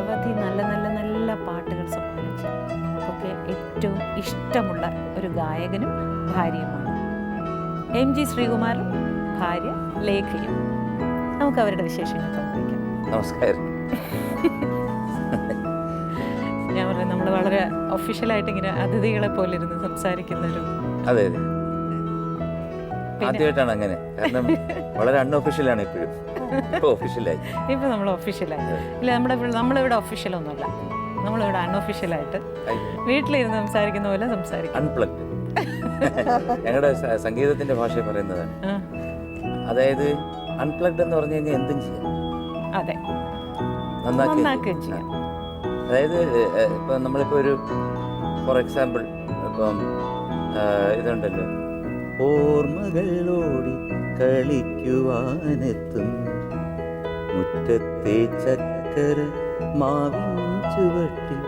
നിരവധി നല്ല നല്ല നല്ല പാട്ടുകൾ സമ്മാനിച്ച് നമുക്കൊക്കെ ഏറ്റവും ഇഷ്ടമുള്ള ഒരു ഗായകനും ഭാര്യയുമാണ് MG ശ്രീകുമാറും ഭാര്യ ലേഖയും. നമുക്ക് അവരുടെ വിശേഷങ്ങൾ പങ്കുവയ്ക്കാം. നമസ്കാരം. ഞാൻ പറഞ്ഞു നമ്മൾ വളരെ ഒഫീഷ്യലായിട്ട് ഇങ്ങനെ അതിഥികളെ പോലെ ഇരുന്ന് സംസാരിക്കുന്നൊരു. അതെ അതെ, ആദ്യമായിട്ടാണ് അങ്ങനെ. കാരണം വളരെ അൺഒഫീഷ്യലാണ് ഇപ്പോഴും. ഇപ്പോൾ ഒഫീഷ്യലായി. ഇപ്പം നമ്മൾ ഒഫീഷ്യലായി. ഇല്ല, നമ്മളിവിടെ ഒഫീഷ്യലൊന്നുമല്ല, നമ്മളിവിടെ അൺഒഫീഷ്യലായിട്ട് വീട്ടിലിരുന്ന് സംസാരിക്കുന്ന പോലെ സംസാരിക്കും. അൺപ്ലഗ്ഡ് ഞങ്ങളുടെ സംഗീതത്തിന്റെ ഭാഷ പറയുന്നതാണ്. അതായത് അൺപ്ലഗ്ഡ് എന്ന് പറഞ്ഞു കഴിഞ്ഞാൽ എന്തും ചെയ്യാം. അതെ, നന്നാക്കുകയും ചെയ്യാം. അതായത് ഇപ്പം നമ്മളിപ്പോൾ ഒരു ഫോർ എക്സാമ്പിൾ ഇപ്പം ഇതുണ്ടല്ലോ, ഓർമ്മകളോടി കളിക്കുവാനെത്തും മുറ്റത്തെ ചക്കര മാവിൻ ചുവട്ടിൽ,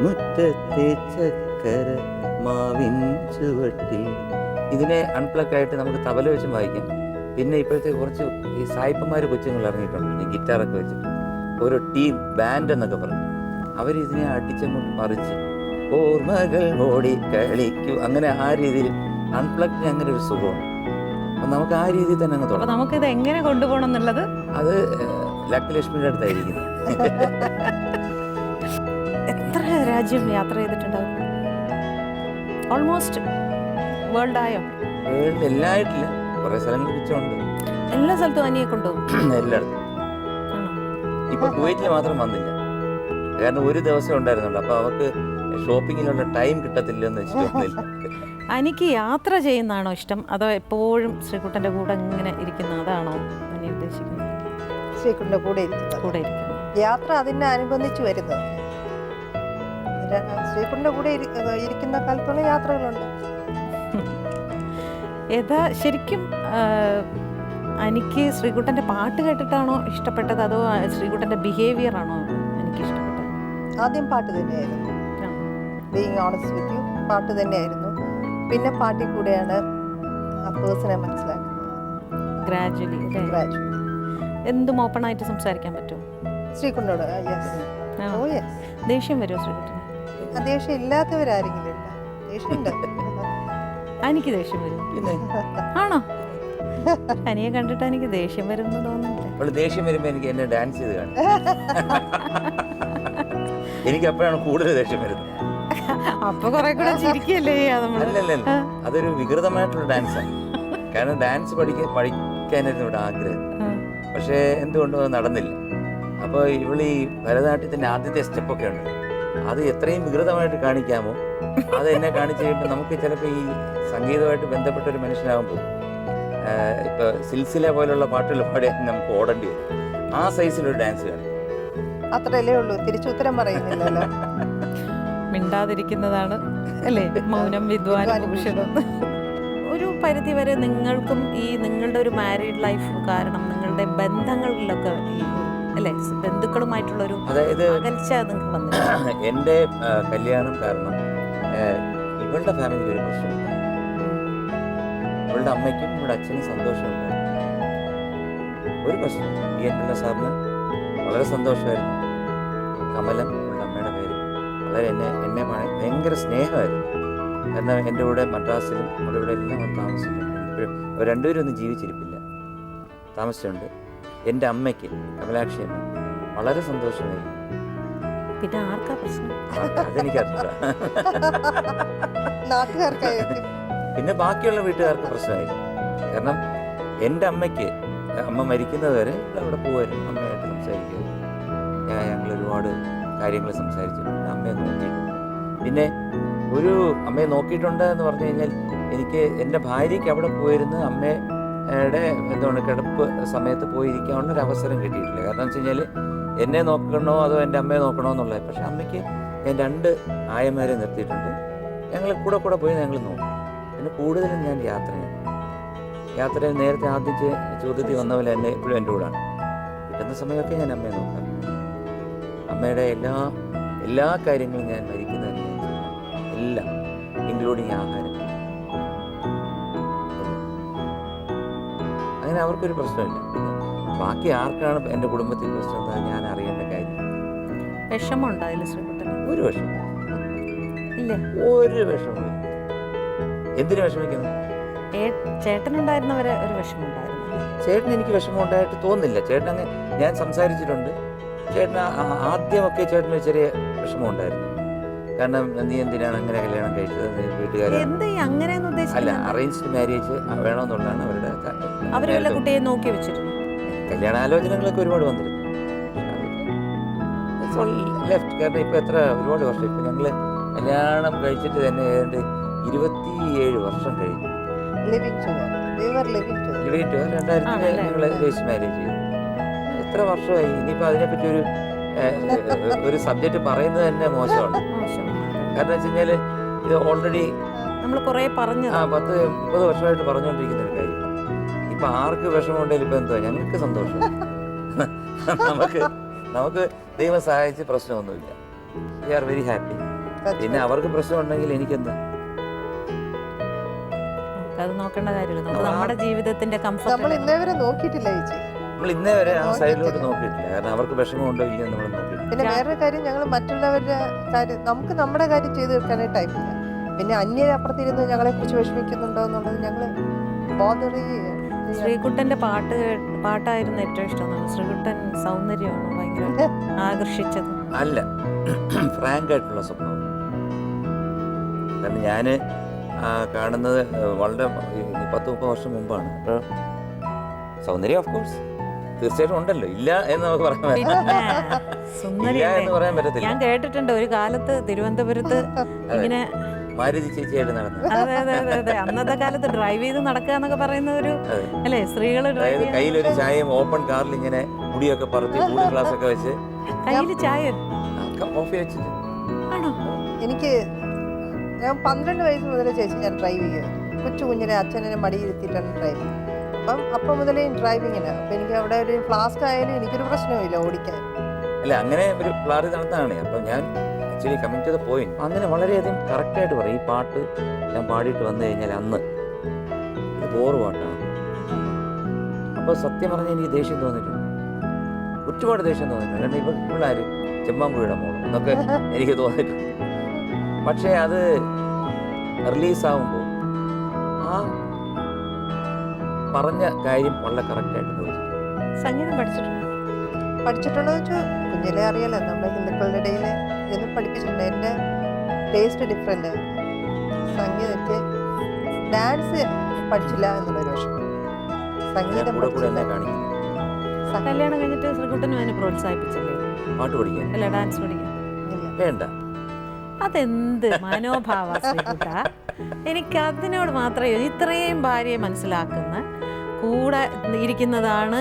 മുറ്റത്തെ ചക്കര മാവിൻ ചുവട്ടിൽ. ഇതിനെ അൺപ്ലഗ് ആയിട്ട് നമുക്ക് തബല വെച്ച് വായിക്കാം. പിന്നെ ഇപ്പോഴത്തെ കുറച്ച് ഈ സായിപ്പന്മാർ കൊച്ചുങ്ങൾ ഇറങ്ങിയിട്ടുണ്ട്, ഗിറ്റാറൊക്കെ വെച്ചിട്ട് ഒരു ടീം ബാൻഡ് എന്നൊക്കെ പറഞ്ഞു. അവരിതിനെ അടിച്ചങ്ങോട്ട് പറിച്ച് ഓർമ്മകൾ ഓടി കളിക്കൂ, അങ്ങനെ ആ രീതിയിൽ അൺപ്ലഗ്ഡിന് അങ്ങനെ ഒരു സുഖമാണ്. അപ്പം നമുക്ക് ആ രീതിയിൽ തന്നെ അങ്ങ് തുടങ്ങാം. നമുക്കിത് എങ്ങനെ കൊണ്ടുപോകണം എന്നുള്ളത് അത് ലക്ഷ്മിയുടെ അടുത്തായിരിക്കും. എത്ര രാജ്യം യാത്ര ചെയ്തിട്ടുണ്ടാവും? ഓൾമോസ്റ്റ് വേൾഡ് ആയോ? വേൾഡ് എല്ലായിട്ടില്ല, കുറെ സ്ഥലങ്ങളിൽ വെച്ചുണ്ട്. എല്ലാ സ്ഥലത്തും അനിയെ കൊണ്ടുപോകും. എല്ലായിടത്തും. ഇപ്പൊ കുവൈറ്റിൽ മാത്രം വന്നില്ല, കാരണം ഒരു ദിവസം ഉണ്ടായിരുന്നുള്ളൂ. അപ്പൊ അവർക്ക് ഷോപ്പിങ്ങിനുള്ള ടൈം കിട്ടത്തില്ലെന്ന് വെച്ചിട്ട് വന്നില്ല. എനിക്ക് യാത്ര ചെയ്യുന്നതാണോ ഇഷ്ടം, അതോ എപ്പോഴും ശ്രീകുട്ടൻ്റെ കൂടെ ഇങ്ങനെ ഇരിക്കുന്ന അതാണോ അനി ഉദ്ദേശിക്കുന്നത്? ശ്രീകുട്ടൻ്റെ കൂടെ ഇരിക്കുന്നത്. യാത്ര അതിനെ അനുബന്ധിച്ച് വരുന്നത്. ശ്രീകുട്ടൻ്റെ കൂടെ ഇരിക്കുന്ന കാലത്തോളം യാത്രകളുണ്ട്. ഏതാ ശരിക്കും എനിക്ക് ശ്രീകുട്ടൻ്റെ പാട്ട് കേട്ടിട്ടാണോ ഇഷ്ടപ്പെട്ടത്, അതോ ശ്രീകുട്ടൻ്റെ ബിഹേവിയർ ആണോ എനിക്ക് ഇഷ്ടപ്പെട്ടത്? ആദ്യം പാട്ട് തന്നെയായിരുന്നു. ബീയിങ് ഓണസ്റ്റ് വിത്ത് യു, പാട്ട് തന്നെയായിരുന്നു. പിന്നെ പാട്ടിൽ കൂടെയാണ് ആ പേഴ്സണെ മനസ്സിലാക്കുന്നത്. ഗ്രാജുവലി എന്തും ഓപ്പൺ ആയിട്ട് സംസാരിക്കാൻ പറ്റുമോ ശ്രീകുട്ടനോട്? ദേഷ്യം വരുമോ ശ്രീകുട്ടന്? ദേഷ്യം ഇല്ലാത്തവരാരെങ്കിലും ഇല്ല? ദേഷ്യമുണ്ട്. എനിക്ക് ദേഷ്യം വരും. ആണോ? അനിയെ കണ്ടിട്ട് എനിക്ക് ദേഷ്യം വരും എന്ന് തോന്നുന്നില്ല. ദേഷ്യം വരുമ്പോ എനിക്ക് എന്നെ ഡാൻസ് ചെയ്ത് കാണും. എനിക്ക് അപ്പോഴാണ് കൂടുതൽ ദേഷ്യം വരുന്നത്. അപ്പൊ കുറെ കൂടെ ചിരിക്കല്ലേ? അല്ലല്ല, അതൊരു വികൃതമായിട്ടുള്ള ഡാൻസാണ്. കാരണം ഡാൻസ് പഠിക്കാനായിരുന്നു ഇവിടെ ആഗ്രഹം. പക്ഷേ എന്തുകൊണ്ടും അത് നടന്നില്ല. അപ്പോൾ ഇവളീ ഭരതനാട്യത്തിന്റെ ആദ്യത്തെ സ്റ്റെപ്പൊക്കെ ഉണ്ട്, അത് എത്രയും വികൃതമായിട്ട് കാണിക്കാമോ അത് എന്നെ കാണിച്ചു കഴിയുമ്പോൾ നമുക്ക് ചിലപ്പോൾ ഈ സംഗീതമായിട്ട് ബന്ധപ്പെട്ട ഒരു മനുഷ്യനാകുമ്പോൾ ഇപ്പൊ സിൽസില പോലുള്ള പാട്ടുകൾ പാടിയാൽ നമുക്ക് ഓടേണ്ടി വരും. ആ സൈസിലൊരു ഡാൻസ് കാണിക്കും. അത്രയല്ലേ ഉള്ളൂ, തിരിച്ചുത്തരം പറയുന്നില്ലല്ലോ. മിണ്ടാതിരിക്കുന്നതാണ് അല്ലേ മൗനം വിദ്വാനും. ഒരു പരിധി വരെ നിങ്ങൾക്കും ഈ നിങ്ങളുടെ ഒരു മാരീഡ് ലൈഫ് കാരണം നിങ്ങളുടെ ബന്ധങ്ങളിലൊക്കെ അല്ലേ ബന്ധുക്കളുമായിട്ടുള്ളൊരു അകൽച്ച നിങ്ങൾക്ക് വന്നില്ല? എൻ്റെ കല്യാണം കാരണം ഇവളുടെ ഫാമിലിയിൽ ഒരു പ്രശ്നമുണ്ട്. ഇവളുടെ അമ്മയ്ക്കും ഇവിടെ അച്ഛനും സന്തോഷമുണ്ട്. ഒരു പ്രശ്നം ഈ പിള്ള സാറിന് വളരെ സന്തോഷമായിരുന്നു. കമലം ഇവളുടെ അമ്മയുടെ പേര് വളരെ എന്നെ ഭയങ്കര സ്നേഹമായിരുന്നു. കാരണം എൻ്റെ കൂടെ മദ്രാസിലും അവിടെ ഇവിടെ എല്ലാം അവർ താമസിച്ചിട്ടുണ്ട്. ഇപ്പോഴും രണ്ടുപേരും ഒന്നും ജീവിച്ചിരിപ്പില്ല, താമസിച്ചിട്ടുണ്ട്. എൻ്റെ അമ്മയ്ക്ക് കമലാക്ഷി അമ്മ വളരെ സന്തോഷമായിരുന്നു. പിന്നെ ആർക്കാ പ്രശ്നം? അതെനിക്കറിയില്ല. നാട്ടുകാർക്കായിരിക്കും. പിന്നെ ബാക്കിയുള്ള വീട്ടുകാർക്ക് പ്രശ്നമായിരുന്നു. കാരണം എൻ്റെ അമ്മയ്ക്ക് അമ്മ മരിക്കുന്നത് വരെ അവിടെ പോകുമായിരുന്നു, അമ്മയായിട്ട് സംസാരിക്കുമായിരുന്നു. ഞങ്ങൾ ഒരുപാട് കാര്യങ്ങൾ സംസാരിച്ചിട്ടുണ്ട്. അമ്മയെ നോക്കിയിട്ടുണ്ട്. പിന്നെ ഒരു അമ്മയെ നോക്കിയിട്ടുണ്ട് എന്ന് പറഞ്ഞു കഴിഞ്ഞാൽ എനിക്ക് എൻ്റെ ഭാര്യയ്ക്ക് അവിടെ പോയിരുന്ന് അമ്മയുടെ എന്താണ് കിടപ്പ് സമയത്ത് പോയിരിക്കാനുള്ള ഒരു അവസരം കിട്ടിയിട്ടില്ല. കാരണം വെച്ച് കഴിഞ്ഞാൽ എന്നെ നോക്കണോ അതോ എൻ്റെ അമ്മയെ നോക്കണോ എന്നുള്ളത്. പക്ഷെ അമ്മയ്ക്ക് ഞാൻ 2 ആയമാരെ നിർത്തിയിട്ടുണ്ട്. ഞങ്ങൾ കൂടെ പോയി ഞങ്ങൾ നോക്കും. പിന്നെ കൂടുതലും ഞാൻ യാത്ര നേരത്തെ ആദ്യം ചോദ്യത്തിൽ വന്ന പോലെ എന്നെ എപ്പോഴും എൻ്റെ കൂടാണ്. കിട്ടുന്ന സമയമൊക്കെ ഞാൻ അമ്മയെ നോക്കാം. അമ്മയുടെ എല്ലാ കാര്യങ്ങളും ഞാൻ മരിക്കുന്നതിന് ഞാൻ ചെയ്യും. എല്ലാം ഇൻക്ലൂഡിങ് ആഹാരം. അങ്ങനെ അവർക്കൊരു പ്രശ്നമില്ല. ബാക്കി ആർക്കാണ് എൻ്റെ കുടുംബത്തിൽ പ്രശ്നം എന്താ ഞാൻ അറിയേണ്ട കാര്യം. വിഷമം ഉണ്ടായില്ല ശ്രീകുട്ടന്? ഒരു വിഷമം ഇല്ല. ഒരു വിഷമം. എന്തിനു വിഷമിക്കുന്നു? ചേട്ടനുണ്ടായിരുന്നവരെ ഒരു വിഷമം ഉണ്ടായിരുന്നു. ചേട്ടൻ എനിക്ക് വിഷമം ഉണ്ടായിട്ട് തോന്നുന്നില്ല. ചേട്ടൻ അങ്ങ് ഞാൻ സംസാരിച്ചിട്ടുണ്ട്. ചേട്ടൻ ആദ്യമൊക്കെ ചേട്ടന് ചെറിയ വിഷമം ഉണ്ടായിരുന്നു. കാരണം നീ എന്തിനാണ് അങ്ങനെ കല്യാണം കഴിച്ചത്, വീട്ടുകാരെ അല്ല അറേഞ്ച്ഡ് മാരേജ് വേണമെന്നുള്ളതാണ് അവരുടെ കുട്ടിയെ നോക്കി വെച്ചിരുന്നു. കല്യാണാലോചനകളൊക്കെ ഒരുപാട് വന്നിരുന്നു. ലെഫ്റ്റ്. കാരണം ഇപ്പൊ എത്ര ഒരുപാട് വർഷം, ഇപ്പൊ ഞങ്ങള് കല്യാണം കഴിച്ചിട്ട് തന്നെ ഏതാണ്ട് 27 വർഷം കഴിഞ്ഞു. 2000 ഞങ്ങൾ രജിസ്റ്റർ മാരേജ് ചെയ്തു. എത്ര വർഷമായി. ഇനിയിപ്പോൾ അതിനെപ്പറ്റി ഒരു സബ്ജക്റ്റ് പറയുന്നത് തന്നെ മോശമാണ്. കാരണം വെച്ച് കഴിഞ്ഞാൽ ഇത് ഓൾറെഡി നമ്മൾ കുറേ പറഞ്ഞു 10-30 വർഷമായിട്ട് പറഞ്ഞുകൊണ്ടിരിക്കുന്ന ഒരു കാര്യം. ഇപ്പൊ ആർക്ക് വിഷമമുണ്ടെങ്കിലും ഇപ്പൊ എന്തോ ഞങ്ങൾക്ക് സന്തോഷം. നമുക്ക് ദൈവം സഹായിച്ച് പ്രശ്നമൊന്നുമില്ല. We are very happy. പിന്നെ അവർക്ക് പ്രശ്നമുണ്ടെങ്കിൽ എനിക്കെന്താ, അത് നോക്കേണ്ട കാര്യമില്ല. നമുക്ക് നമ്മുടെ ജീവിതത്തിന്റെ കംഫർട്ട് നമ്മൾ ഇന്നേ വരെ നോക്കിയിട്ടില്ല ചേച്ചി. നമ്മൾ ഇന്നേ വരെ ആ സൈഡിലോട്ട് നോക്കിയിട്ടില്ല. കാരണം അവർക്ക് വിഷമമുണ്ടോ ഇല്ലയോ നമ്മൾ നോക്കിയിട്ടില്ല. പിന്നെ വേറൊരു കാര്യം, ഞങ്ങൾ മറ്റുള്ളവരുടെ കാര്യം, നമുക്ക് നമ്മുടെ കാര്യം ചെയ്ത് തീർക്കാനായിട്ട് ടൈമില്ല. പിന്നെ അന്യരപ്പുറത്തിരുന്ന് ഞങ്ങളെ കുറിച്ച് വിഷമിക്കുന്നുണ്ടോ എന്നുള്ളത് ഞങ്ങൾ ബോധറിയുകയാണ്. ശ്രീകുട്ടന്റെ പാട്ടായിരുന്നു ഏറ്റവും ഇഷ്ടം. ശ്രീകുട്ടൻ സൗന്ദര്യമാണോ ഭയങ്കര ആകർഷിച്ചത്? അല്ല, ഫ്രാങ്ക് ആയിട്ടുള്ള സ്വഭാവം. കാരണം ഞാന് കാണുന്നത് വളരെ 10-30 വർഷം മുമ്പാണ്. അപ്പോൾ സൗന്ദര്യം ഓഫ് കോഴ്സ് തീർച്ചയായിട്ടും ഉണ്ടല്ലോ. ഇല്ല എന്ന് നമുക്ക് പറയാൻ പറ്റത്തില്ല. ഞാൻ കേട്ടിട്ടുണ്ട് ഒരു കാലത്ത് തിരുവനന്തപുരത്ത് ഇങ്ങനെ മാരുതി ചേച്ചിയായിട്ട് നടന്നത്. അതെ അതെ അതെ അതെ. അന്നത്തെ കാലത്ത് ഡ്രൈവ് ചെയ്ത് നടക്കുക എന്നൊക്കെ പറയുന്ന ഒരു അല്ലേ, സ്ത്രീകള് കയ്യിലൊരു ചായയും ഓപ്പൺ കാറിൽ ഇങ്ങനെ മുടിയൊക്കെ പറത്തി കൂളിംഗ് ഗ്ലാസ് ഒക്കെ വെച്ച് കയ്യില് ചായ കോഫി വെച്ചിട്ട്. ആണോ? ഞാൻ 12 വയസ്സ് മുതലേ ചേച്ചി ഞാൻ ഡ്രൈവ് ചെയ്യുക. കുഞ്ഞിനെ അച്ഛനെ മടിയിരുത്തിയിട്ടാണ് ഡ്രൈവ് ചെയ്യുന്നത്. അപ്പം മുതലേ ഡ്രൈവിങ്ങിന്. അപ്പം എനിക്ക് അവിടെ ഒരു ഫ്ലാസ്ക് ആയാലും എനിക്കൊരു പ്രശ്നവുമില്ല ഓടിക്കാൻ. അല്ല, അങ്ങനെ ഒരു പ്ലാറി നടത്താണ്. അപ്പം ഞാൻ actually coming to the point, അങ്ങനെ വളരെയധികം കറക്റ്റായിട്ട് പറയും. ഈ പാട്ട് ഞാൻ പാടിയിട്ട് വന്നു കഴിഞ്ഞാൽ അന്ന് ഇത് ബോറ് പാട്ടാണ്. അപ്പോൾ സത്യം പറഞ്ഞാൽ എനിക്ക് ദേഷ്യം തോന്നിയിട്ടുണ്ട്, ഒരുപാട് ദേഷ്യം തോന്നിയിട്ടുണ്ട്. കാരണം ഇപ്പം പിള്ളേർ ചെമ്മാങ്കുഴിയുടെ മോള് എന്നൊക്കെ എനിക്ക് തോന്നിയിട്ടുണ്ട്. പക്ഷേ അത് റിലീസാകുമ്പോൾ ആ പറഞ്ഞ കാര്യം വളരെ കറക്റ്റായിട്ട് പോയി. സംഗീതം പഠിച്ചിട്ടുണ്ടോ വെച്ചാൽ കുഞ്ഞിലെ അറിയാലോ, നമ്മുടെ ഹിന്ദുക്കളുടെ ഇടയിൽ ഇതൊന്നും പഠിപ്പിച്ചിട്ടുണ്ട്. എൻ്റെ ടേസ്റ്റ് ഡിഫറെൻ്റ്. സംഗീതത്തിൽ ഡാൻസ് പഠിച്ചില്ല എന്നുള്ളൊരു വിഷമം. സംഗീതം കല്യാണം കഴിഞ്ഞിട്ട് ശ്രീകുട്ടനും അതിനെ പ്രോത്സാഹിപ്പിച്ചില്ലേ? പാട്ട് പഠിക്കാൻ? അല്ല, ഡാൻസ് പഠിക്കാൻ വേണ്ട. അതെന്ത് മനോഭാവ ശ്രീകുട്ട? എനിക്ക് അതിനോട് മാത്രമേ, ഇത്രയും ഭാര്യയെ മനസ്സിലാക്കുന്ന കൂടെ ഇരിക്കുന്നതാണ്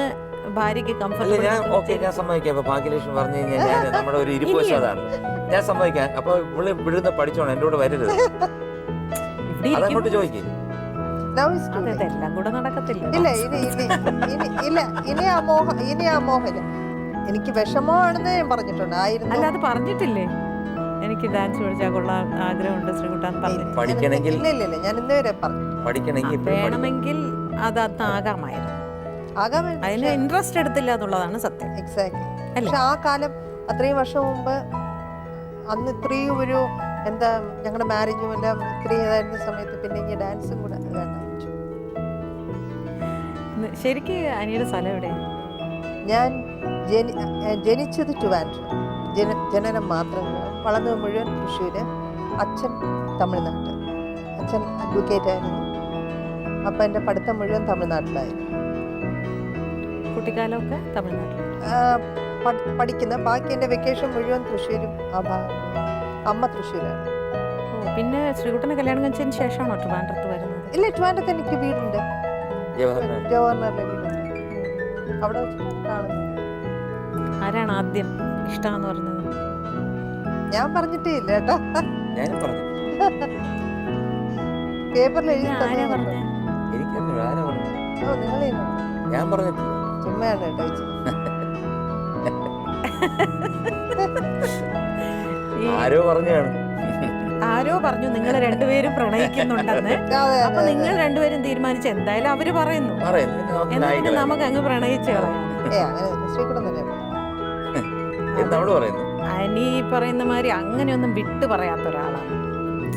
ഭാര്യയ്ക്ക് കംഫർട്ട്. ഞാൻ സമ്മതിക്കാം. ഇപ്പൊ ഭാഗ്യലക്ഷ്മി പറഞ്ഞു കഴിഞ്ഞാൽ ഞാൻ നമ്മുടെ ഒരു ഇരിപ്പ് വശം അതാണ്. ഞാൻ സമ്മതിക്കാം. അപ്പൊ ഇവിടെ ഇവിടുന്ന് പഠിച്ചോണം, എൻ്റെ കൂടെ വരരുത്. അതങ്ങോട്ട് ചോദിക്കും. അതെല്ലാം കൂടെ നടക്കത്തില്ല. ഇനി ആ മോഹന് എനിക്ക് വിഷമമാണെന്ന് ഞാൻ പറഞ്ഞിട്ടുണ്ട്. അല്ല, അത് പറഞ്ഞിട്ടില്ലേ? എനിക്ക് ഡാൻസ് പഠിച്ചാൽ കൊള്ളാൻ ആഗ്രഹമുണ്ട് ശ്രീകുട്ടാൻ പഠിക്കണമെങ്കിൽ. ഇല്ല, ഞാൻ ഇന്നുവരെ പറഞ്ഞു വേണമെങ്കിൽ അത് ആകാമായിരുന്നു. അതിന് ഇൻട്രസ്റ്റ് എടുത്തില്ല എന്നുള്ളതാണ് സത്യം. എക്സാക്ട്ലി. പക്ഷെ ആ കാലം അത്രയും വർഷം മുമ്പ്, അന്ന് ഇത്രയും ഒരു എന്താ ഞങ്ങളുടെ മാരേജും എല്ലാം ഇത്രയും ഇതായിരുന്ന സമയത്ത് പിന്നെ ഈ ഡാൻസും കൂടെ വേണ്ട. ശരിക്കും അനിയുടെ സ്ഥലം എവിടെ? ഞാൻ ജനിച്ചത് ട്രിവാൻഡ്രം, ജനനം മാത്രം. വളർന്നത് മുഴുവൻ തൃശ്ശൂര്. അച്ഛൻ തമിഴ്നാട്. അച്ഛൻ അഡ്വക്കേറ്റ് ആയിരുന്നു. അപ്പം എൻ്റെ പഠിത്തം മുഴുവൻ തമിഴ്നാട്ടിലായിരുന്നു. കുട്ടിക്കാലമൊക്കെ തമിഴ്നാട്ടിൽ പഠിക്കുന്ന. ബാക്കി എൻ്റെ വെക്കേഷൻ മുഴുവൻ തൃശ്ശൂരും ആ ഭാഗം. അമ്മ തൃശ്ശൂരാണ്. പിന്നെ ശ്രീകുട്ടനെ കല്യാണം കഴിച്ചതിന് ശേഷമാണോ ട്രിവാൻഡ്രത്ത് വരുന്നത്? ഇല്ല, ട്രിവാൻഡ്രത്ത് എനിക്ക് വീടുണ്ട്. ജവഹർലാലിലെ വീടുണ്ട്. അവിടെ വെച്ചിട്ടാണ് കാണുന്നത്. ആരാണ് ആദ്യം ഇഷ്ടമെന്ന് പറഞ്ഞത്? ഞാൻ പറഞ്ഞിട്ടേ ഇല്ല കേട്ടോ. പേപ്പറിൽ എഴുതി ഞാൻ പറഞ്ഞിട്ടില്ല. ചുമ്മയാണ് കേട്ടോ ചേച്ചി. ആരോ പറഞ്ഞു നിങ്ങൾ രണ്ടുപേരും പ്രണയിക്കുന്നുണ്ടെന്ന്. അപ്പൊ നിങ്ങൾ രണ്ടുപേരും തീരുമാനിച്ച എന്തായാലും അവര് പറയുന്നു, എന്നിട്ട് നമുക്ക് അങ്ങ് പ്രണയിച്ചു കളയാം. ശ്രീകുട്ടൻ തന്നെ എന്നോട് പറയുന്നു. അനി പറയുന്ന മാതിരി അങ്ങനെയൊന്നും വിട്ടു പറയാത്ത ഒരാളാണ്.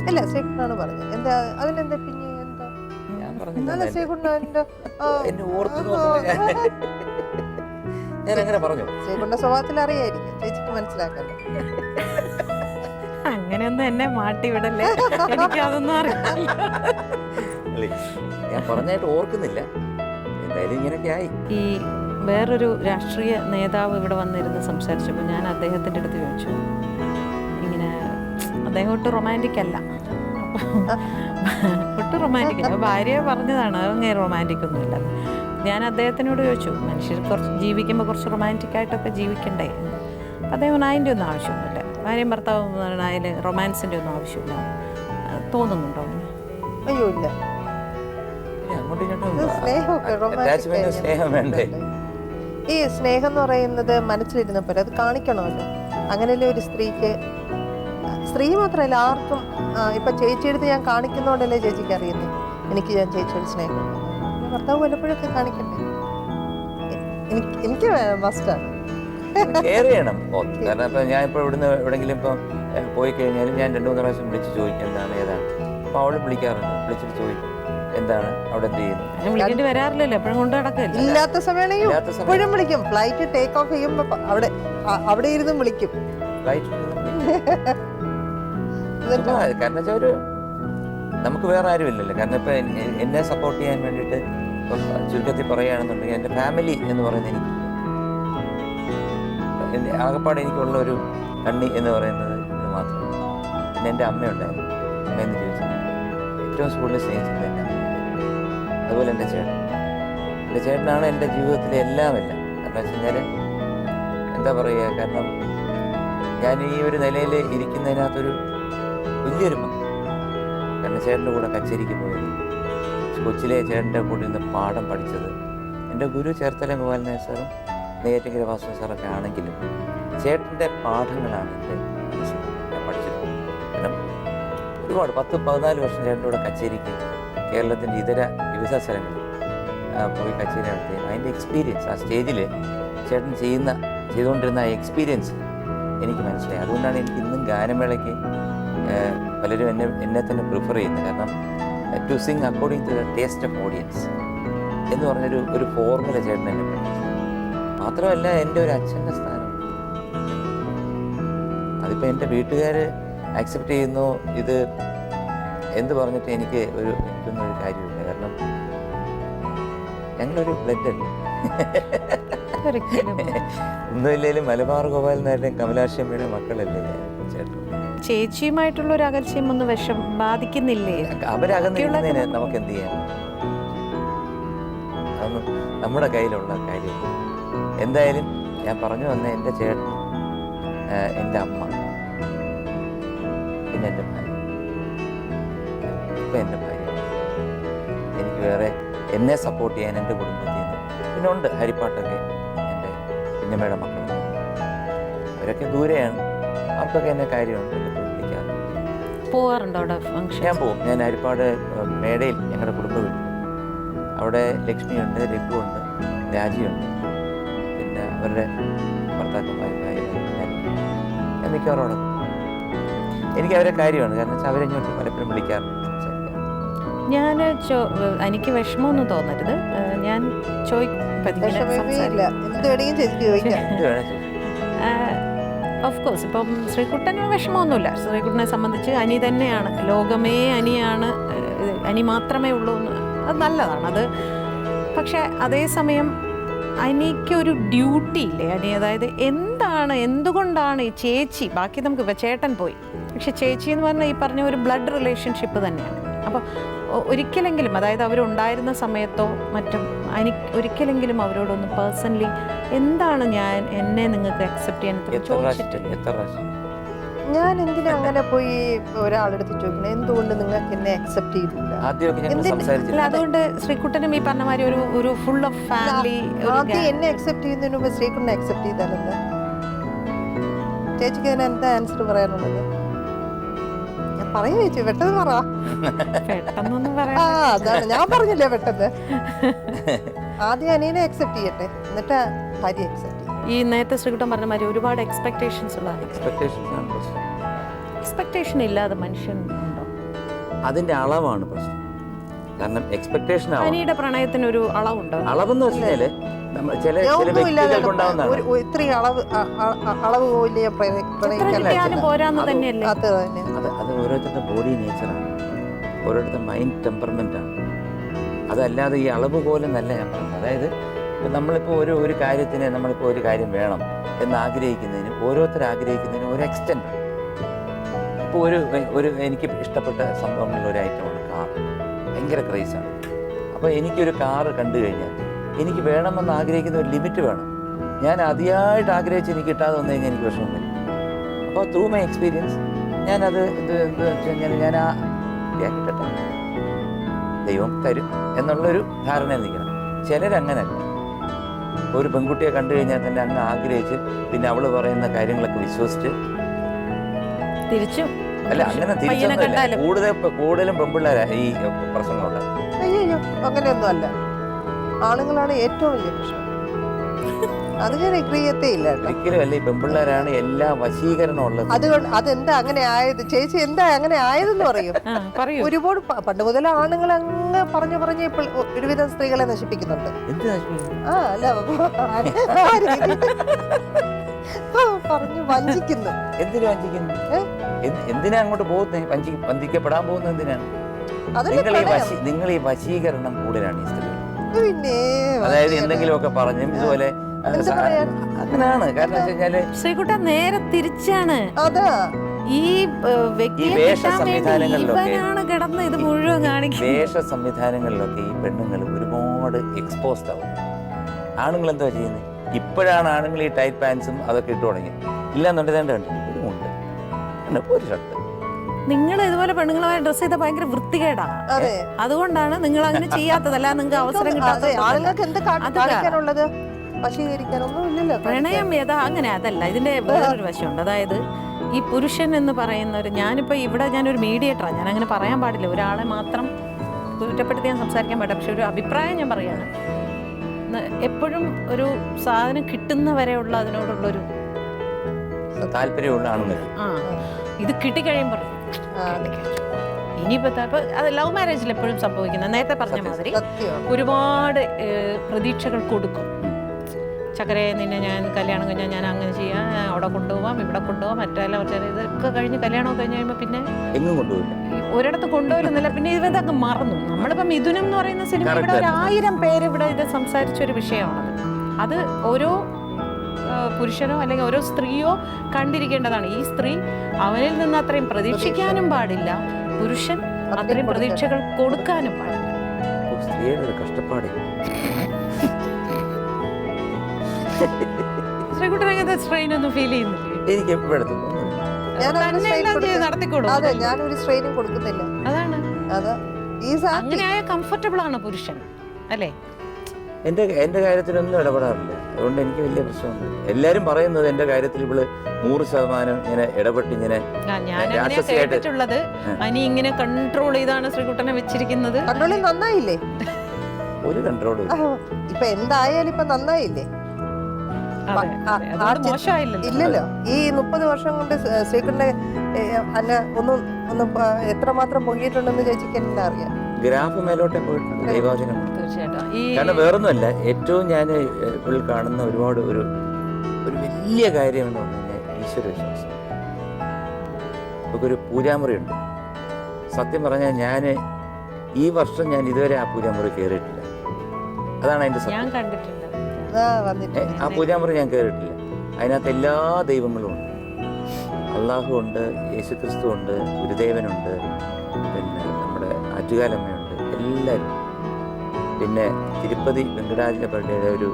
അല്ല ശ്രീകുട്ടനാണ് പറഞ്ഞത്. എന്താ അതിനെന്താ പിന്നെ എന്താ ഞാൻ നല്ല പറഞ്ഞില്ല ശ്രീകുട്ടൻ്റെ എന്നെ ഓർത്തു നോക്കുമ്പോ ഞാൻ അങ്ങനെ പറഞ്ഞു. ശ്രീകുട്ടൻ്റെ സ്വഭാവത്തിൽ അറിയായിരിക്കും, ചേച്ചിക്ക് മനസ്സിലാക്കല്ലോ. അങ്ങനെയൊന്നും എന്നെ മാട്ടി വിടല്ലേ, എനിക്ക് അതൊന്നും അറിയില്ല. അല്ലേ, ഞാൻ പറഞ്ഞായിട്ട് ഓർക്കുന്നില്ല. എന്തായാലും ഇങ്ങനെയൊക്കെ ആയി. ഈ വേറൊരു രാഷ്ട്രീയ നേതാവ് ഇവിടെ വന്നിരുന്ന് സംസാരിച്ചപ്പോൾ ഞാൻ അദ്ദേഹത്തിൻ്റെ അടുത്ത് ചോദിച്ചു, ഇങ്ങനെ അദ്ദേഹം ഒട്ടും റൊമാൻറ്റിക് അല്ല, ഒട്ടും റൊമാൻറ്റിക് അല്ല, ഭാര്യ പറഞ്ഞതാണ് അങ്ങനെ റൊമാൻറ്റിക് ഒന്നുമില്ല. ഞാൻ അദ്ദേഹത്തിനോട് ചോദിച്ചു, മനുഷ്യർ കുറച്ച് ജീവിക്കുമ്പോൾ കുറച്ച് റൊമാൻറ്റിക്കായിട്ടൊക്കെ ജീവിക്കണ്ടേ? അദ്ദേഹം അതിൻ്റെ ഒന്നും ആവശ്യമൊന്നുമില്ല, ഭാര്യയും ഭർത്താവും അതിൽ റൊമാൻസിൻ്റെ ഒന്നും ആവശ്യമില്ല. തോന്നുന്നുണ്ടോ അങ്ങനെ? അയ്യോ ഇല്ല, അങ്ങോട്ടും ഇത് ഇങ്ങോട്ടും സ്നേഹമൊക്കെ attachment, സ്നേഹം വേണ്ടേ? ഈ സ്നേഹം എന്ന് പറയുന്നത് മനസ്സിലിരുന്നപ്പോൾ അത് കാണിക്കണമല്ലോ. അങ്ങനെയല്ലേ ഒരു സ്ത്രീക്ക്, സ്ത്രീ മാത്രമല്ല ആർക്കും. ഇപ്പൊ ചേച്ചിയെടുത്ത് ഞാൻ കാണിക്കുന്നതുകൊണ്ടല്ലേ ചേച്ചിക്ക് അറിയുന്നത് എനിക്ക് ഞാൻ ചേച്ചിയോട് സ്നേഹം. ഭർത്താവ് വല്ലപ്പോഴൊക്കെ കാണിക്കണ്ടേ? എനിക്ക് മസ്റ്റാണ്. കെയർ ചെയ്യണം. കാരണം ഇപ്പം ഞാൻ ഇപ്പോൾ ഇവിടുന്ന് എവിടെയെങ്കിലും ഇപ്പം പോയി കഴിഞ്ഞാലും ഞാൻ 2-3 പ്രാവശ്യം വിളിച്ച് ചോദിക്കും എന്താണ് ഏതാണ്. അപ്പോൾ അവൾ വിളിക്കാറുണ്ട്, വിളിച്ചിട്ട് ചോദിക്കും എന്താണ് അവിടെ എന്ത് ചെയ്യുന്നു. വിളിക്കേണ്ടി വരാറില്ലല്ലോ, എപ്പോഴും കൊണ്ട് നടക്കില്ല. ഇല്ലാത്ത സമയമാണെങ്കിൽ എപ്പോഴും വിളിക്കും. ഫ്ലൈറ്റ് ടേക്ക് ഓഫ് ചെയ്യുമ്പോൾ അവിടെ ഇരുന്നും വിളിക്കും. കാരണം വെച്ചാൽ ഒരു നമുക്ക് വേറെ ആരും ഇല്ലല്ലോ. കാരണം ഇപ്പം എന്നെ സപ്പോർട്ട് ചെയ്യാൻ വേണ്ടിയിട്ട് ഇപ്പം ചുരുക്കത്തിൽ പറയുകയാണെന്നുണ്ടെങ്കിൽ എൻ്റെ ഫാമിലി എന്ന് പറയുന്നത് എനിക്ക് ആകെപ്പാട് എനിക്കുള്ള ഒരു കണ്ണി എന്ന് പറയുന്നത് ഇത് മാത്രമാണ്. പിന്നെ എൻ്റെ അമ്മയുണ്ടായിരുന്നു. അമ്മ എന്ന് ചോദിച്ചാൽ ഏറ്റവും കൂടുതൽ സ്നേഹിച്ചിരുന്നത് എൻ്റെ അമ്മ. അതുപോലെ എൻ്റെ ചേട്ടനാണ് എൻ്റെ ജീവിതത്തിലെ എല്ലാം. കാരണം വെച്ച് കഴിഞ്ഞാൽ എന്താ പറയുക, കാരണം ഞാൻ ഈ ഒരു നിലയിൽ ഇരിക്കുന്നതിനകത്തൊരു വലിയൊരു പങ്ക്. കാരണം ചേട്ടൻ്റെ കൂടെ കച്ചേരിക്ക് പോയത്, കൊച്ചിലെ ചേട്ടൻ്റെ കൂടെ നിന്ന് പാഠം പഠിച്ചത്, എൻ്റെ ഗുരു ചേർത്തല ഗോപാലനായ സാറും നെയ്യാറ്റിൻകര വാസുദേവൻ സാറൊക്കെ ആണെങ്കിലും ചേട്ടൻ്റെ പാഠങ്ങളാണ് എൻ്റെ മനസ്സിൽ ഞാൻ പഠിച്ചത്. കാരണം ഒരുപാട് 10-14 വർഷം ചേട്ടൻ്റെ കൂടെ കച്ചേരിക്ക് കേരളത്തിൻ്റെ വിവിധ സ്ഥലങ്ങളിൽ പോയി കച്ചേരി നടത്തി. അതിൻ്റെ എക്സ്പീരിയൻസ്, ആ സ്റ്റേജിൽ ചേട്ടൻ ചെയ്തുകൊണ്ടിരുന്ന ആ എക്സ്പീരിയൻസ് എനിക്ക് മനസ്സിലായി. അതുകൊണ്ടാണ് എനിക്ക് ഇന്നും ഗാനമേളയ്ക്ക് പലരും എന്നെ തന്നെ പ്രിഫർ ചെയ്യുന്നത്. കാരണം to sing according to the taste of audience എന്ന് പറഞ്ഞൊരു ഫോർമുല ചേട്ടൻ എന്നെ പഠിച്ചു. മാത്രമല്ല എൻ്റെ ഒരു അച്ഛൻ്റെ സ്ഥാനം, അതിപ്പോൾ എൻ്റെ വീട്ടുകാർ ആക്സെപ്റ്റ് ചെയ്യുന്നു ഇത് എന്ത് പറഞ്ഞിട്ട് എനിക്കൊന്നും ഒരു കാര്യമില്ല. കാരണം ഞങ്ങളൊരു ബ്ലഡ് അല്ലേ. ഒന്നുമില്ലെങ്കിലും മലബാർ ഗോപാലനാരുടെയും കമലാക്ഷമ്മയുടെയും മക്കളല്ലേ ചേട്ടൻ. ചേച്ചിയുമായിട്ടുള്ള ഒരു അകൽച്ചയും ഒന്ന് ബാധിക്കുന്നില്ലേ? അവരകന്നിരിക്കുന്നതിന് നമുക്ക് എന്ത് ചെയ്യാൻ? അതൊന്നും നമ്മുടെ കയ്യിലുള്ള കാര്യം. എന്തായാലും ഞാൻ പറഞ്ഞു വന്ന എൻ്റെ ചേട്ടൻ, എൻ്റെ അമ്മ, പിന്നെ എൻ്റെ ഭാര്യ. ഇപ്പം എൻ്റെ ഭാര്യ. എനിക്ക് വേറെ എന്നെ സപ്പോർട്ട് ചെയ്യാൻ എൻ്റെ കുടുംബത്തിൽ നിന്ന് പിന്നെ ഉണ്ട് ഹരിപ്പാട്ടൊക്കെ എൻ്റെ കുഞ്ഞമ്മയുടെ മക്കൾ. അവരൊക്കെ ദൂരെയാണ്, അവർക്കൊക്കെ എന്നെ കാര്യമുണ്ട്. വിളിക്കാറ് പോവാറുണ്ടോ അവിടെ ഫംഗ്ഷൻ? ഞാൻ പോവും. ഞാൻ ഹരിപ്പാട് മേടയിൽ ഞങ്ങളുടെ കുടുംബ വീട്ടിൽ, അവിടെ ലക്ഷ്മിയുണ്ട്, രഘുവുണ്ട്, രാജിയുണ്ട്, പിന്നെ അവരുടെ ഭർത്താക്കന്മാരുമായി ഞാൻ മിക്കവാറും അവിടെ. എനിക്ക് അവരെ കാര്യമാണ്. കാരണം വെച്ചാൽ അവരെങ്ങോട്ട് പലപ്പോഴും വിളിക്കാറുണ്ട്. ഞാൻ എനിക്ക് വിഷമമൊന്നും തോന്നരുത്, ഞാൻ ഓഫ് കോഴ്സ് ഇപ്പം ശ്രീകുട്ടന് വിഷമമൊന്നുമില്ല. ശ്രീകുട്ടനെ സംബന്ധിച്ച് അനി തന്നെയാണ്, ലോകമേ അനിയാണ്, അനി മാത്രമേ ഉള്ളൂ എന്ന്. അത് നല്ലതാണ് അത്. പക്ഷെ അതേസമയം അനിക്കൊരു ഡ്യൂട്ടി ഇല്ലേ അനി? അതായത് എന്തുകൊണ്ടാണ് ഈ ചേച്ചി, ബാക്കി നമുക്ക് ഇപ്പം ചേട്ടൻ പോയി, പക്ഷെ ചേച്ചി എന്ന് പറഞ്ഞാൽ ഈ പറഞ്ഞ ഒരു ബ്ലഡ് റിലേഷൻഷിപ്പ് തന്നെയാണ്. അപ്പോൾ ഒരിക്കലെങ്കിലും, അതായത് അവരുണ്ടായിരുന്ന സമയത്തോ മറ്റും ഒരിക്കലെങ്കിലും അവരോടൊന്ന് പേഴ്സണലി എന്താണ് എന്നെ നിങ്ങൾക്ക് അക്സെപ്റ്റ് ചെയ്യാൻ ചോദിച്ചിട്ടില്ല? ഞാൻ എന്തിനാ അങ്ങനെ പോയി ഒരാളെടുത്ത് ചോദിക്കണം എന്തുകൊണ്ട് നിങ്ങൾക്ക് എന്നെ അക്സെപ്റ്റ് ചെയ്തില്ല? അതുകൊണ്ട് ശ്രീകുട്ടനും ഈ പറഞ്ഞ മാതിരി ഒരു ഫുൾ ഓഫ് ഫാമിലി ആദ്യം എന്നെ അക്സെപ്റ്റ് ചെയ്യുന്നതിന് മുമ്പ് ശ്രീകുട്ടനെ അക്സെപ്റ്റ് ചെയ്താലെന്താ? ചേച്ചിക്ക് അതിന് എന്താ ആൻസർ പറയാനുള്ളത്? ഞാൻ പറയാ ചേച്ചി, പെട്ടെന്ന് പറ. അതാണ് ഞാൻ പറഞ്ഞില്ലേ പെട്ടെന്ന്. ആദ്യം അനിയനെ അക്സെപ്റ്റ് ചെയ്യട്ടെ, എന്നിട്ട് ഭാര്യ അക്സെപ്റ്റ് ചെയ്യും. ഈ നേരത്തെ ശ്രീകുട്ടൻ പറഞ്ഞ മാതിരി ഒരുപാട് എക്സ്പെക്ടേഷൻസ് ഉള്ള എക്സ്പെക്ടേഷൻസാണ് പ്രശ്നം. എക്സ്പെക്ടേഷൻ ഇല്ലാതെ മനുഷ്യൻ ഉണ്ടോ? അതിൻ്റെ അളവാണ് പ്രശ്നം. കാരണം എക്സ്പെക്ടേഷൻ അനിയുടെ പ്രണയത്തിന് ഒരു അളവുണ്ടോ? അളവെന്ന് വെച്ച് കഴിഞ്ഞാൽ ചില വ്യക്തികൾക്ക് ഉണ്ടാവുന്നതാണ്. ഇത്രയും അളവ് പോലിയ കിട്ടിയാലും പോരാന്ന് തന്നെയല്ലേ? അത് തന്നെ. അത് ഓരോരുത്തരുടെ ബോഡി നേച്ചറാണ്, ഓരോരുത്തരുടെ മൈൻഡ് ടെമ്പർമെൻ്റാണ്. അതല്ലാതെ ഈ അളവ് പോലെ നല്ല ഞാൻ പറഞ്ഞത്. അതായത് നമ്മളിപ്പോൾ ഒരു കാര്യത്തിന് നമ്മളിപ്പോൾ ഒരു കാര്യം വേണം എന്ന് ആഗ്രഹിക്കുന്നതിന് ഓരോരുത്തർ ആഗ്രഹിക്കുന്നതിന് ഒരു എക്സ്റ്റെൻറ്റ്. ഇപ്പോൾ ഒരു എനിക്ക് ഇഷ്ടപ്പെട്ട സംഭവങ്ങളിലെ ഒരു ഐറ്റമാണ് കാർ. ഭയങ്കര ക്രൈസാണ്. അപ്പോൾ എനിക്കൊരു കാറ് കണ്ടു കഴിഞ്ഞാൽ എനിക്ക് വേണമെന്ന് ആഗ്രഹിക്കുന്ന ഒരു ലിമിറ്റ് വേണം. ഞാൻ അതിയായിട്ട് ആഗ്രഹിച്ച് എനിക്ക് കിട്ടാതെ വന്നു കഴിഞ്ഞാൽ എനിക്ക് വിഷമം വരും. അപ്പോൾ ത്രൂ മൈ എക്സ്പീരിയൻസ് ഞാനത് എന്ത് വെച്ച് കഴിഞ്ഞാൽ ഞാൻ കിട്ടട്ടെ, ദൈവം തരും എന്നുള്ളൊരു ധാരണയിൽ നിൽക്കണം. ചിലരങ്ങനല്ല. ഒരു പെൺകുട്ടിയെ കണ്ടു കഴിഞ്ഞാൽ തന്നെ അങ്ങ് ആഗ്രഹിച്ച് പിന്നെ അവൾ പറയുന്ന കാര്യങ്ങളൊക്കെ വിശ്വസിച്ച് തിരിച്ചും അല്ല അങ്ങനെ തിരിച്ചൊന്നുമില്ല. കൂടുതലും പെൺപിള്ളേരാ ഈ പ്രശ്നങ്ങളുണ്ട്. അയ്യോ അങ്ങനെയൊന്നും അല്ല, ആണുങ്ങളാണ് ഏറ്റവും വലിയ പ്രശ്നം. അത് ഞാൻ എഗ്രി ചെയ്യത്തേയില്ല. ഒരിക്കലും അല്ല, ഈ പെൺപിള്ളേരാണ് എല്ലാ വശീകരണം ഉള്ളത്. അതുകൊണ്ട് അതെന്താ അങ്ങനെ ആയത്? ചേച്ചി എന്താ അങ്ങനെ ആയതെന്ന് പറയും. ഒരുപാട് പണ്ട് മുതൽ ആണുങ്ങൾ അങ്ങ് പറഞ്ഞു ഒരുവിധം സ്ത്രീകളെ നശിപ്പിക്കുന്നുണ്ട്. ആ അല്ല പറഞ്ഞു വഞ്ചിക്കുന്നു. എന്തിനു വഞ്ചിക്കുന്നു? എന്തിനാ അങ്ങോട്ട് പോകുന്നത്? വഞ്ചിക്കപ്പെടാൻ പോകുന്നത് എന്തിനാണ്? നിങ്ങൾ ഈ വശീകരണം കൂടുതലാണ് ഈ സ്ത്രീകൾ. പിന്നെ അതായത് എന്തെങ്കിലുമൊക്കെ പറഞ്ഞും ഇതുപോലെ അങ്ങനെയാണ്. കാരണം വെച്ച് കഴിഞ്ഞാല് ശ്രീകുട്ട നേരെ തിരിച്ചാണ്. അതാ ഈ വേഷ സംവിധാനങ്ങളിലൊക്കെ കിടന്ന് ഇത് മുഴുവൻ കാണിക്കും. വേഷ സംവിധാനങ്ങളിലൊക്കെ ഈ പെണ്ണുങ്ങൾ ഒരുപാട് എക്സ്പോസ്ഡ് ആവും. ആണുങ്ങൾ എന്താ ചെയ്യുന്നത്? ഇപ്പോഴാണ് ആണുങ്ങൾ ഈ ടൈറ്റ് പാൻസും അതൊക്കെ ഇട്ട് തുടങ്ങി. ഇല്ലാന്നുണ്ടെങ്കിൽ ഒരു ഷർട്ട്. നിങ്ങൾ ഇതുപോലെ പെണ്ണുങ്ങളുമായി ഡ്രസ് ചെയ്ത ഭയങ്കര വൃത്തികേടാണ്. അതുകൊണ്ടാണ് നിങ്ങൾ അങ്ങനെ ചെയ്യാത്തതല്ല. നിങ്ങൾക്ക് അവസരം കിട്ടാത്തത്. പ്രണയം ഏതാ അങ്ങനെ അതല്ല. ഇതിന്റെ വേറൊരു വശമുണ്ട്. അതായത് ഈ പുരുഷൻ എന്ന് പറയുന്ന ഞാനിപ്പോ ഇവിടെ ഞാനൊരു മീഡിയേറ്ററാണ്. ഞാൻ അങ്ങനെ പറയാൻ പാടില്ല, ഒരാളെ മാത്രം കുറ്റപ്പെടുത്തി ഞാൻ സംസാരിക്കാൻ പാടില്ല. പക്ഷെ ഒരു അഭിപ്രായം ഞാൻ പറയാണ്. എപ്പോഴും ഒരു സാധനം കിട്ടുന്നവരെയുള്ള അതിനോടുള്ളൊരു താല്പര്യമുള്ള ആണുങ്ങൾ ഇത് കിട്ടിക്കഴിയുമ്പോൾ ഇനിയിപ്പോ അത് ലവ് മാരേജിൽ എപ്പോഴും സംഭവിക്കുന്ന നേരത്തെ പറഞ്ഞ മാതിരി ഒരുപാട് പ്രതീക്ഷകൾ കൊടുക്കും. ചക്കരയെ നിന്നെ ഞാൻ കല്യാണം കഴിഞ്ഞാൽ ഞാൻ അങ്ങനെ ചെയ്യാം, അവിടെ കൊണ്ടുപോവാം, ഇവിടെ കൊണ്ടുപോവാം, മറ്റെല്ലാം ഇതൊക്കെ കഴിഞ്ഞ് കല്യാണം കഴിഞ്ഞ് കഴിയുമ്പോൾ പിന്നെ ഒരിടത്ത് കൊണ്ടുപോയിരുന്നില്ല. പിന്നെ ഇവരൊക്കെ മറന്നു. നമ്മളിപ്പോൾ മിഥുനം എന്ന് പറയുന്ന സിനിമ ഇവിടെ 1000 പേര് ഇവിടെ ഇത് സംസാരിച്ചൊരു വിഷയമാണത്. അത് ഓരോ പുരുഷനോ അല്ലെങ്കിൽ ഓരോ സ്ത്രീയോ കണ്ടിരിക്കേണ്ടതാണ്. ഈ സ്ത്രീ അവനിൽ നിന്ന് അത്രയും പ്രതീക്ഷിക്കാനും പാടില്ല, പുരുഷൻ അത്രയും പ്രതീക്ഷകൾ കൊടുക്കാനും പാടില്ല. സ്ത്രീയുടെ കഷ്ടപ്പാട്. ശ്രീകുട്ടനങ്ങനത്തെ സ്ട്രെയിൻ ഒന്നും ഫീൽ ചെയ്യുന്നില്ല. എനിക്ക് എപ്പോഴും നടത്തിക്കോളൂ. ഞാനൊരു സ്ട്രെയിനും കൊടുക്കുന്നില്ല. അതാണ് അങ്ങനെയായ കംഫർട്ടബിൾ ആണ് പുരുഷൻ അല്ലേ? എൻ്റെ കാര്യത്തിലൊന്നും ഇടപെടാറില്ല. അതുകൊണ്ട് എനിക്ക് വലിയ പ്രശ്നമൊന്നും. എല്ലാരും പറയുന്നത് എൻ്റെ കാര്യത്തിൽ ഇവള് 100% ഇങ്ങനെ ഇടപെട്ട് ഇങ്ങനെ കേട്ടിട്ടുള്ളത് അനി ഇങ്ങനെ കൺട്രോൾ ചെയ്താണ് ശ്രീകുട്ടനെ വെച്ചിരിക്കുന്നത്. നന്നായില്ലേ? ഒരു കൺട്രോൾ ഇപ്പൊ എന്തായാലും ഇപ്പൊ നന്നായില്ലേ? ഇല്ലല്ലോ. ഈ 30 വർഷം കൊണ്ട് ശ്രീകുട്ടനെ അന്നെ ഒന്നും എത്രമാത്രം പൊങ്ങിയിട്ടുണ്ടെന്ന് ചേച്ചിക്ക് എല്ലാം അറിയാം. ഗ്രാഫ് മേലോട്ടെ പോയിട്ടുണ്ട്. ദൈവവചനം കാരണം വേറൊന്നുമല്ല. ഏറ്റവും ഞാൻ ഇപ്പോൾ കാണുന്ന ഒരുപാട് ഒരു വലിയ കാര്യം എന്ന് പറഞ്ഞു കഴിഞ്ഞാൽ ഈശ്വര വിശ്വാസം. നമുക്കൊരു പൂജാമുറിയുണ്ട്. സത്യം പറഞ്ഞാൽ ഞാൻ ഈ വർഷം ഞാൻ ഇതുവരെ ആ പൂജാമുറി കയറിയിട്ടില്ല. അതാണ് അതിന്റെ സത്യം. ആ പൂജാമുറി ഞാൻ കയറിയിട്ടില്ല. അതിനകത്ത് എല്ലാ ദൈവങ്ങളും ഉണ്ട്. അള്ളാഹു ഉണ്ട്, യേശുക്രിസ്തു ഉണ്ട്, ഗുരുദേവനുണ്ട്, പിന്നെ നമ്മുടെ ആറ്റുകാലമ്മയുണ്ട്, എല്ലാവരും. പിന്നെ തിരുപ്പതി വെങ്കടാചലപള്ളിയുടെ ഒരു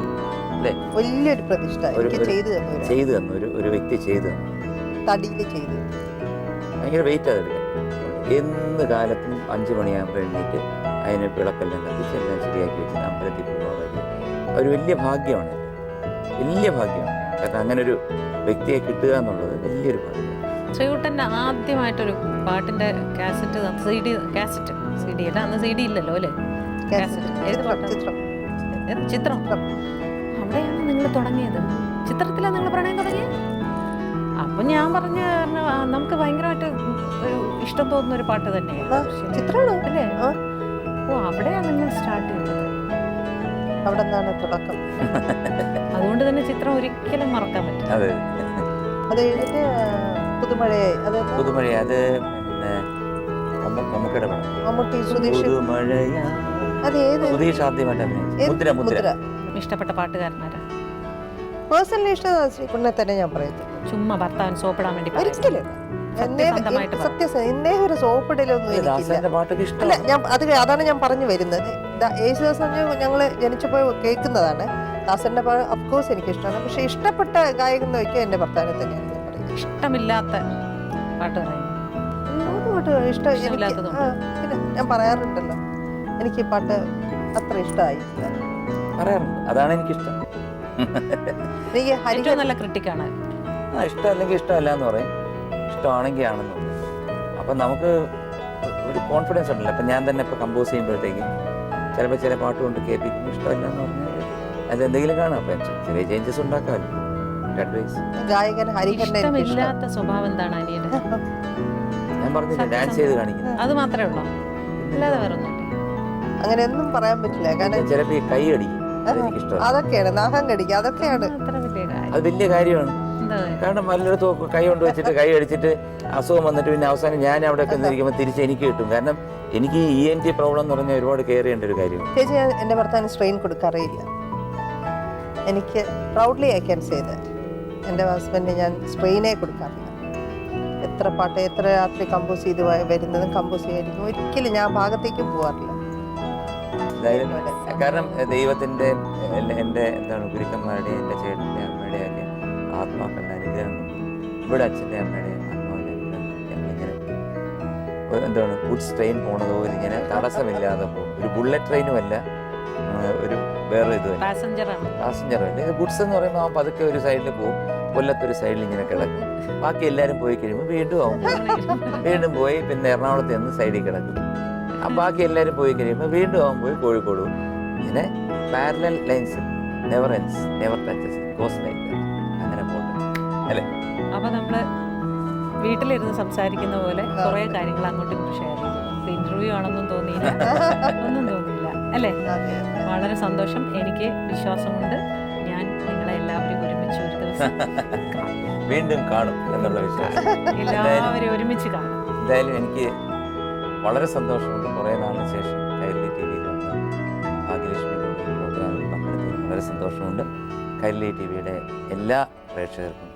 അല്ലേ വലിയൊരു പ്രതിഷ്ഠ ചെയ്തു തന്നു ഒരു വ്യക്തി ചെയ്തു തന്നു. ഭയങ്കര വെയിറ്റ് അതെടുക്കാൻ. എന്ന് കാലത്തും 5 മണിയാകുമ്പോൾ എണ്ണീറ്റ് അതിന് വിളക്കെല്ലാം കത്തിച്ച് എല്ലാം ശരിയാക്കി വെച്ചിട്ട് അമ്പലത്തിൽ പോകാൻ വലിയ ഒരു വലിയ ഭാഗ്യമാണ്. വലിയ ഭാഗ്യമാണ്. കാരണം അങ്ങനെ ഒരു വ്യക്തിയെ കിട്ടുക എന്നുള്ളത് വലിയൊരു ഭാഗ്യമാണ്. ശ്രീകുട്ടൻ്റെ ആദ്യമായിട്ടൊരു പാട്ടിന്റെ കാസറ്റ് CD അല്ല, അന്ന് CD ഇല്ലല്ലോ അല്ലേ? ചിത്രം. അവിടെയാണ് നിങ്ങൾ തുടങ്ങിയത്. ചിത്രത്തിലാണ് നിങ്ങൾ പ്രണയം തുടങ്ങി? അപ്പം ഞാൻ പറഞ്ഞ നമുക്ക് ഭയങ്കരമായിട്ട് ഒരു ഇഷ്ടം തോന്നുന്ന ഒരു പാട്ട് തന്നെയാണ്. ചിത്രമാണോ? അല്ലേ? ആ. ഓ, അവിടെയാണ് നിങ്ങൾ സ്റ്റാർട്ട് ചെയ്യുന്നത്. അവിടെ നിന്നാണ് തുടക്കം. അതുകൊണ്ട് തന്നെ ചിത്രം ഒരിക്കലും മറക്കാൻ പറ്റില്ല. അതെ, അത് കഴിഞ്ഞിട്ട് പുതുമഴയായി. അത് പുതുമഴ. അത് പിന്നെ മമ്മൂക്കയുടെ പടം. മമ്മൂട്ടി, സുധീഷ്. പുതുമഴയാ. അത് ഏത്? സുധീഷ് ആദ്യമായിട്ട് അഭിനയിച്ചു. ഏത്? മുദ്ര. മുദ്ര. ഇഷ്ടപ്പെട്ട പാട്ടുകാരനാരാ? പേഴ്സണലി ഇഷ്ടം ശ്രീകുണ്ണെ തന്നെ ഞാൻ പറയുന്നത്. ചുമ്മാ ഭർത്താവിന് സോപ്പിടാൻ വേണ്ടി പറയുന്നത്. ഒരിക്കലും സത്യസന്ധമായിട്ട് പറ. സത്യം ഇന്നേ ഒരു സോപ്പിടലൊന്നും എനിക്കില്ല. ദാസന്റെ പാട്ടൊക്കെ അല്ല, ഇഷ്ടമാണ്. അതാണ് ഞാൻ പറഞ്ഞു വരുന്നത്. യേശുദാസ് ഞങ്ങൾ ജനിച്ചപ്പോൾ കേൾക്കുന്നതാണ്. ദാസന്റെ പാട്ട് അഫ്കോഴ്സ് എനിക്ക് ഇഷ്ടമാണ്. പക്ഷെ ഇഷ്ടപ്പെട്ട ഗായകൻ എന്ന് വയ്ക്കുക എൻ്റെ ഭർത്താവിനെ തന്നെയാണ് ഞാൻ പറയുന്നത്. ഇഷ്ടമില്ലാത്ത പാട്ട് പറയുന്നത്. ഇഷ്ടം എനിക്ക് ഇഷ്ടമില്ലാത്തതും. പിന്നെ ഞാൻ പറയാറുണ്ടല്ലോ, എനിക്ക് ഈ പാട്ട് അത്ര ഇഷ്ടമായില്ല. പറയാറുണ്ട്. അതാണ് എനിക്കിഷ്ടം. എനിക്ക് ഏറ്റവും ഹരിഹരൻ നല്ല ക്രിട്ടിക്കാണ്. ഇഷ്ടമല്ലെങ്കിൽ ഇഷ്ടമല്ല എന്ന് പറയും, ഇഷ്ടമാണെങ്കിൽ ആണെന്ന് പറയും. അപ്പം നമുക്ക് ഒരു കോൺഫിഡൻസ് ഉണ്ടല്ലോ. അപ്പം ഞാൻ തന്നെ ഇപ്പോൾ കമ്പോസ് ചെയ്യുമ്പോഴത്തേക്കും ചിലപ്പോൾ ചില പാട്ട് കൊണ്ട് കേൾപ്പിക്കും. ഇഷ്ടമല്ല എന്ന് പറഞ്ഞാൽ അതെന്തെങ്കിലും കാണാം. അപ്പം ചെറിയ ചേഞ്ചസ് ഉണ്ടാക്കാമല്ലോ. അഡ്വൈസ്. ഗായകൻ ഹരിഹരനെ എനിക്ക് ഇഷ്ടം. ഇഷ്ടമില്ലാത്ത സ്വഭാവം എന്താണ് അനിയുടെ? ഞാൻ പറഞ്ഞില്ല, ഡാൻസ് ചെയ്ത് കാണിക്കുന്നത്. അത് മാത്രമേ ഉള്ളൂ, അല്ലാതെ വേറെ ഒന്നും. അങ്ങനെയൊന്നും പറയാൻ പറ്റില്ല. കാരണം ചിലപ്പോൾ ഈ കൈ അടിക്കും, അതെനിക്കിഷ്ടമാണ്. അതൊക്കെയാണ് നാഹം കടിക്കുക, അതൊക്കെയാണ്. അത്ര വലിയ കാര്യം. അത് വലിയ കാര്യമാണ്. എന്താ? കാരണം വല്ലയിടത്തും കൈ കൊണ്ട് വെച്ചിട്ട് കൈ അടിച്ചിട്ട് അസുഖം വന്നിട്ട് പിന്നെ അവസാനം ഞാൻ അവിടെ ഒക്കെ നിന്നിരിക്കുമ്പോൾ തിരിച്ച് എനിക്ക് കിട്ടും. കാരണം എനിക്ക് ENT പ്രോബ്ലം എന്ന് പറഞ്ഞാൽ ഒരുപാട് കെയർ ചെയ്യേണ്ട ഒരു കാര്യമാണ്. ചേച്ചി, ഞാൻ എൻ്റെ ഭർത്താവിന് സ്ട്രെയിൻ കൊടുക്കാറില്ല. എനിക്ക് proudly I can say that. എൻ്റെ ഹസ്ബൻഡിന് ഞാൻ സ്ട്രെയിനേ കൊടുക്കാറില്ല. എത്ര പാട്ട് എത്ര രാത്രി കമ്പോസ് ചെയ്ത് വരുന്നതും കമ്പോസ് ചെയ്യായിരിക്കും. ഒരിക്കലും ഞാൻ ഭാഗത്തേക്കും പോകാറില്ല. എന്തായാലും കാരണം ദൈവത്തിൻ്റെ എൻ്റെ എന്താണ് ഗുരുക്കന്മാരുടെയും എൻ്റെ ചേട്ടൻ്റെ അമ്മയുടെ ഒക്കെ ആത്മാക്കളുടെ അനുഗ്രഹം കൊണ്ട് ഇവിടെ അച്ഛൻ്റെ അമ്മയുടെ ആത്മാവിൻ്റെ അനുഗ്രഹം കൊണ്ട് ഞങ്ങളിങ്ങനെ എന്താണ് ഗുഡ്സ് ട്രെയിൻ പോണതുപോലെ ഇങ്ങനെ തടസ്സമില്ലാതെ പോകും. ഒരു ബുള്ളറ്റ് ട്രെയിനുമല്ല, ഒരു വേറെ ഇതുമല്ല, പാസഞ്ചറാണ്. പാസഞ്ചറുമല്ല. ഇത് ഗുഡ്സ് എന്ന് പറയുമ്പോൾ അവൻ പതുക്കെ ഒരു സൈഡിൽ പോകും, കൊല്ലത്തൊരു സൈഡിൽ ഇങ്ങനെ കിടക്കും. ബാക്കി എല്ലാവരും പോയി കഴിയുമ്പോൾ വീണ്ടും പോയി പിന്നെ എറണാകുളത്ത് നിന്ന് സൈഡിൽ കിടക്കും. ബാക്കി എല്ലാവരും പോയി കഴിയുമ്പോൾ വീണ്ടും അവൻ പോയി കോഴിക്കോട് പോകും. ഇങ്ങനെ parallel lines, never ends, never touches, goes like that. അങ്ങനെ പോട്ടെ അല്ലേ? അപ്പൊ നമ്മള് വീട്ടിലിരുന്ന് സംസാരിക്കുന്ന പോലെ കുറെ കാര്യങ്ങൾ അങ്ങോട്ടും ഇങ്ങോട്ടും ഷെയർ ചെയ്തു. ഇന്റർവ്യൂ ആണെന്നും തോന്നിയില്ല, ഒന്നും തോന്നിയില്ല അല്ലേ? വളരെ സന്തോഷം. എനിക്ക് വിശ്വാസമുണ്ട് ഞാൻ നിങ്ങളെ എല്ലാവരും ഒരുമിച്ച് ഒരു ദിവസം വീണ്ടും കാണും എന്നുള്ള വിശ്വാസം. എല്ലാവരും ഒരുമിച്ച് കാണും. എന്തായാലും എനിക്ക് വളരെ സന്തോഷമുണ്ട്. കുറേ നാളിന് ശേഷം കൈരളി TV-യിൽ വന്ന് ഭാഗ്യലക്ഷ്മിയുടെ പ്രോഗ്രാമിൽ പങ്കെടുത്തതിൽ വളരെ സന്തോഷമുണ്ട്. കൈരളി TV-യുടെ എല്ലാ പ്രേക്ഷകർക്കും